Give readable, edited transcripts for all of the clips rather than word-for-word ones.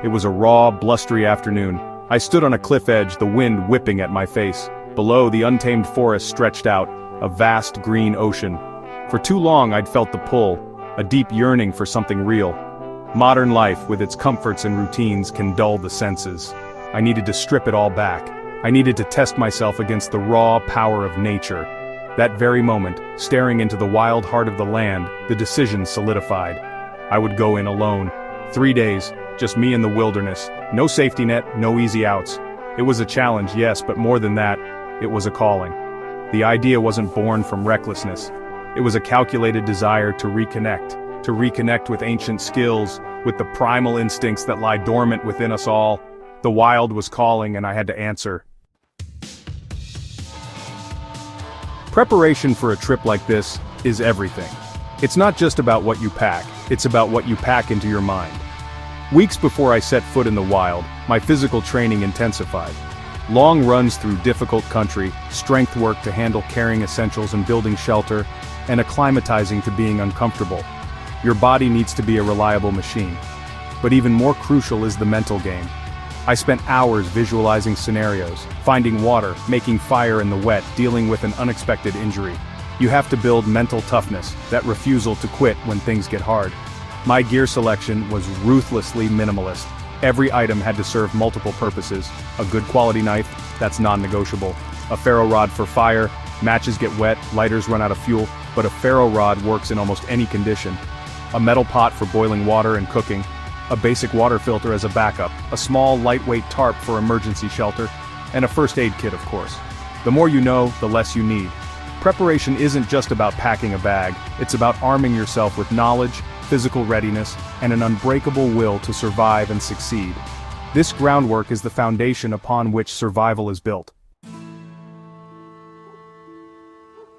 It was a raw, blustery afternoon. I stood on a cliff edge, the wind whipping at my face. Below, the untamed forest stretched out, a vast green ocean. For too long I'd felt the pull, a deep yearning for something real. Modern life, with its comforts and routines, can dull the senses. I needed to strip it all back. I needed to test myself against the raw power of nature. That very moment, staring into the wild heart of the land, the decision solidified. I would go in alone. 3 days, just me in the wilderness. No safety net, no easy outs. It was a challenge, yes, but more than that, it was a calling. The idea wasn't born from recklessness. It was a calculated desire to reconnect with ancient skills, with the primal instincts that lie dormant within us all. The wild was calling and I had to answer. Preparation for a trip like this is everything. It's not just about what you pack, it's about what you pack into your mind. Weeks before I set foot in the wild, my physical training intensified. Long runs through difficult country, strength work to handle carrying essentials and building shelter, and acclimatizing to being uncomfortable. Your body needs to be a reliable machine. But even more crucial is the mental game. I spent hours visualizing scenarios, finding water, making fire in the wet, dealing with an unexpected injury. You have to build mental toughness, that refusal to quit when things get hard. My gear selection was ruthlessly minimalist. Every item had to serve multiple purposes. A good quality knife, that's non-negotiable. A ferro rod for fire, matches get wet, lighters run out of fuel, but a ferro rod works in almost any condition. A metal pot for boiling water and cooking. A basic water filter as a backup, a small lightweight tarp for emergency shelter, and a first aid kit of course. The more you know, the less you need. Preparation isn't just about packing a bag, it's about arming yourself with knowledge, physical readiness, and an unbreakable will to survive and succeed. This groundwork is the foundation upon which survival is built.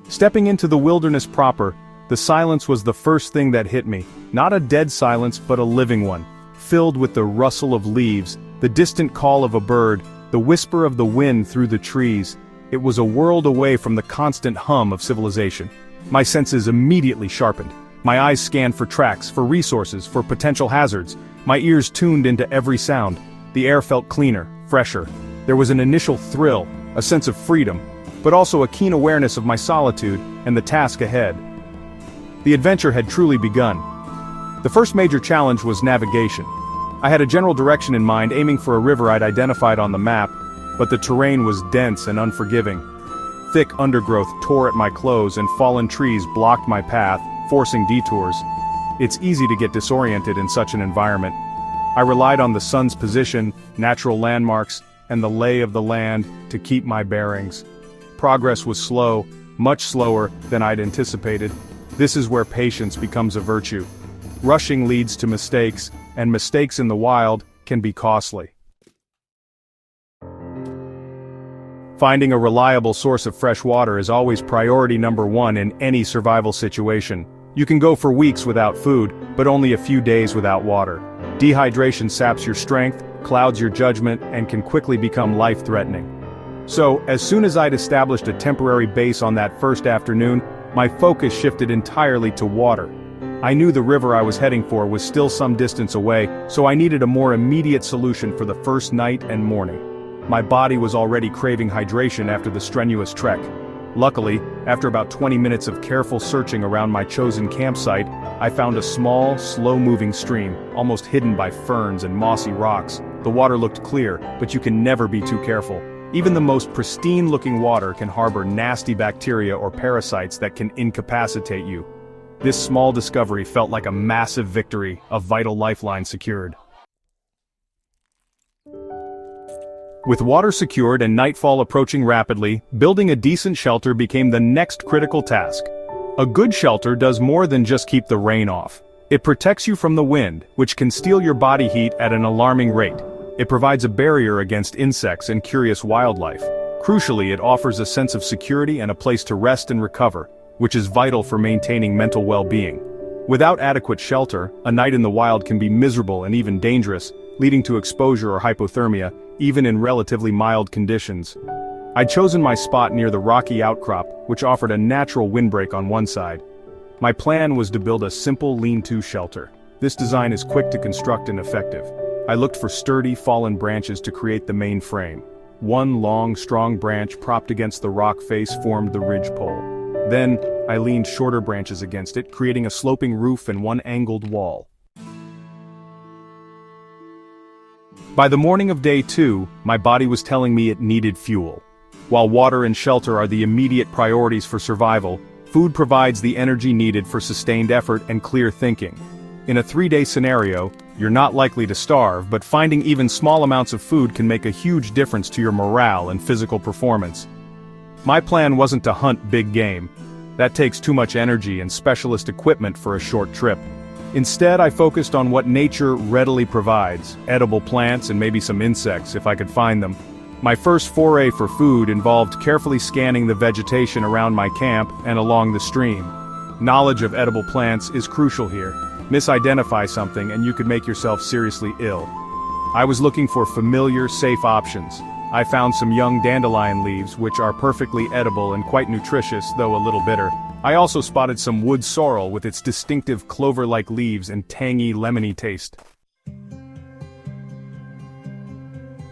Stepping into the wilderness proper, the silence was the first thing that hit me. Not a dead silence, but a living one, filled with the rustle of leaves, the distant call of a bird, the whisper of the wind through the trees. It was a world away from the constant hum of civilization. My senses immediately sharpened. My eyes scanned for tracks, for resources, for potential hazards. My ears tuned into every sound. The air felt cleaner, fresher. There was an initial thrill, a sense of freedom, but also a keen awareness of my solitude and the task ahead. The adventure had truly begun. The first major challenge was navigation. I had a general direction in mind, aiming for a river I'd identified on the map, but the terrain was dense and unforgiving. Thick undergrowth tore at my clothes and fallen trees blocked my path, forcing detours. It's easy to get disoriented in such an environment. I relied on the sun's position, natural landmarks, and the lay of the land to keep my bearings. Progress was slow, much slower than I'd anticipated. This is where patience becomes a virtue. Rushing leads to mistakes, and mistakes in the wild can be costly. Finding a reliable source of fresh water is always priority number one in any survival situation. You can go for weeks without food, but only a few days without water. Dehydration saps your strength, clouds your judgment, and can quickly become life-threatening. So, as soon as I'd established a temporary base on that first afternoon, my focus shifted entirely to water. I knew the river I was heading for was still some distance away, so I needed a more immediate solution for the first night and morning. My body was already craving hydration after the strenuous trek. Luckily, after about 20 minutes of careful searching around my chosen campsite, I found a small, slow-moving stream, almost hidden by ferns and mossy rocks. The water looked clear, but you can never be too careful. Even the most pristine-looking water can harbor nasty bacteria or parasites that can incapacitate you. This small discovery felt like a massive victory, a vital lifeline secured. With water secured and nightfall approaching rapidly, building a decent shelter became the next critical task. A good shelter does more than just keep the rain off. It protects you from the wind, which can steal your body heat at an alarming rate. It provides a barrier against insects and curious wildlife. Crucially, it offers a sense of security and a place to rest and recover, which is vital for maintaining mental well-being. Without adequate shelter, a night in the wild can be miserable and even dangerous, leading to exposure or hypothermia, even in relatively mild conditions. I'd chosen my spot near the rocky outcrop, which offered a natural windbreak on one side. My plan was to build a simple lean-to shelter. This design is quick to construct and effective. I looked for sturdy, fallen branches to create the main frame. One long, strong branch propped against the rock face formed the ridge pole. Then, I leaned shorter branches against it, creating a sloping roof and one angled wall. By the morning of day 2, my body was telling me it needed fuel. While water and shelter are the immediate priorities for survival, food provides the energy needed for sustained effort and clear thinking. In a 3-day scenario, you're not likely to starve, but finding even small amounts of food can make a huge difference to your morale and physical performance. My plan wasn't to hunt big game. That takes too much energy and specialist equipment for a short trip. Instead, I focused on what nature readily provides, edible plants and maybe some insects if I could find them. My first foray for food involved carefully scanning the vegetation around my camp and along the stream. Knowledge of edible plants is crucial here. Misidentify something and you could make yourself seriously ill. I was looking for familiar, safe options. I found some young dandelion leaves which are perfectly edible and quite nutritious, though a little bitter. I also spotted some wood sorrel with its distinctive clover-like leaves and tangy, lemony taste.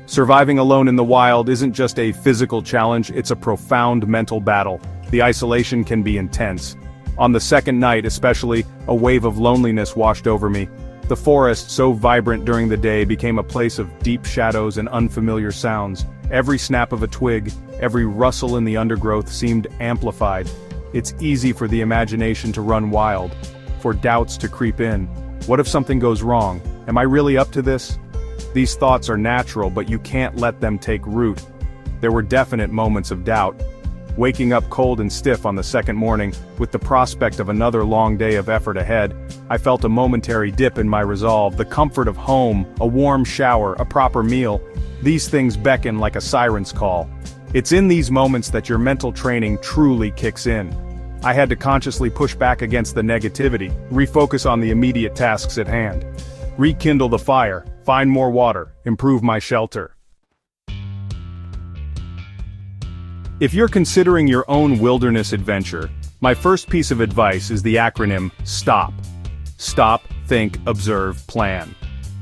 Surviving alone in the wild isn't just a physical challenge, it's a profound mental battle. The isolation can be intense. On the second night especially, a wave of loneliness washed over me. The forest, so vibrant during the day, became a place of deep shadows and unfamiliar sounds. Every snap of a twig, every rustle in the undergrowth seemed amplified. It's easy for the imagination to run wild, for doubts to creep in. What if something goes wrong? Am I really up to this? These thoughts are natural, but you can't let them take root. There were definite moments of doubt. Waking up cold and stiff on the second morning, with the prospect of another long day of effort ahead, I felt a momentary dip in my resolve. The comfort of home, a warm shower, a proper meal. These things beckon like a siren's call. It's in these moments that your mental training truly kicks in. I had to consciously push back against the negativity, refocus on the immediate tasks at hand. Rekindle the fire, find more water, improve my shelter. If you're considering your own wilderness adventure, my first piece of advice is the acronym STOP. Stop, think, observe, plan.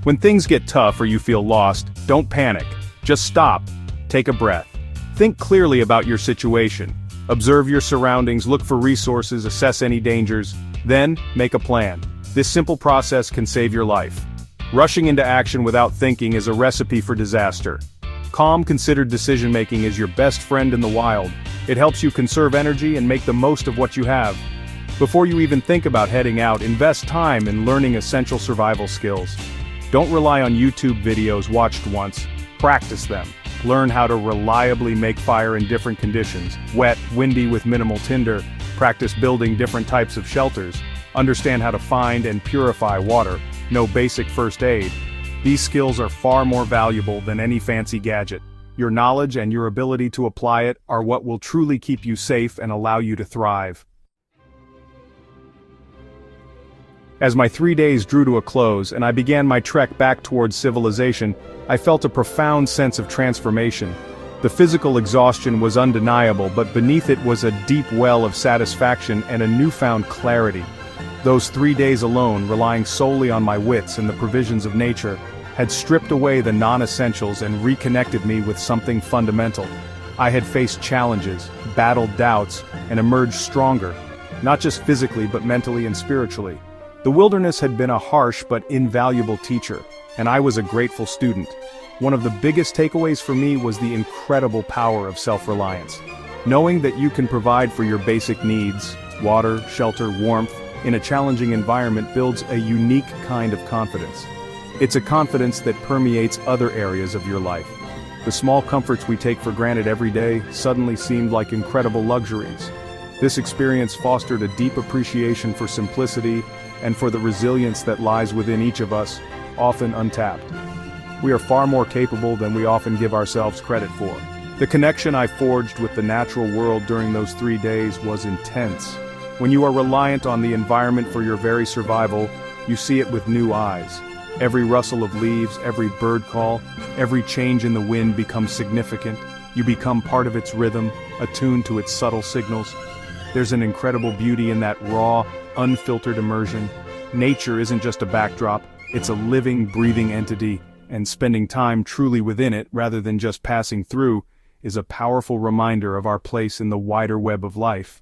When things get tough or you feel lost, don't panic. Just stop. Take a breath. Think clearly about your situation. Observe your surroundings, look for resources, assess any dangers, then make a plan. This simple process can save your life. Rushing into action without thinking is a recipe for disaster. Calm, considered decision-making is your best friend in the wild. It helps you conserve energy and make the most of what you have. Before you even think about heading out, invest time in learning essential survival skills. Don't rely on YouTube videos watched once. Practice them. Learn how to reliably make fire in different conditions, wet, windy with minimal tinder. Practice building different types of shelters. Understand how to find and purify water. Know basic first aid. These skills are far more valuable than any fancy gadget. Your knowledge and your ability to apply it are what will truly keep you safe and allow you to thrive. As my 3 days drew to a close and I began my trek back towards civilization, I felt a profound sense of transformation. The physical exhaustion was undeniable, but beneath it was a deep well of satisfaction and a newfound clarity. Those 3 days alone, relying solely on my wits and the provisions of nature, had stripped away the non-essentials and reconnected me with something fundamental. I had faced challenges, battled doubts, and emerged stronger, not just physically but mentally and spiritually. The wilderness had been a harsh but invaluable teacher, and I was a grateful student. One of the biggest takeaways for me was the incredible power of self-reliance. Knowing that you can provide for your basic needs, water, shelter, warmth, in a challenging environment builds a unique kind of confidence. It's a confidence that permeates other areas of your life. The small comforts we take for granted every day suddenly seemed like incredible luxuries. This experience fostered a deep appreciation for simplicity and for the resilience that lies within each of us, often untapped. We are far more capable than we often give ourselves credit for. The connection I forged with the natural world during those 3 days was intense. When you are reliant on the environment for your very survival, you see it with new eyes. Every rustle of leaves, every bird call, every change in the wind becomes significant. You become part of its rhythm, attuned to its subtle signals. There's an incredible beauty in that raw, unfiltered immersion. Nature isn't just a backdrop, it's a living, breathing entity, and spending time truly within it rather than just passing through is a powerful reminder of our place in the wider web of life.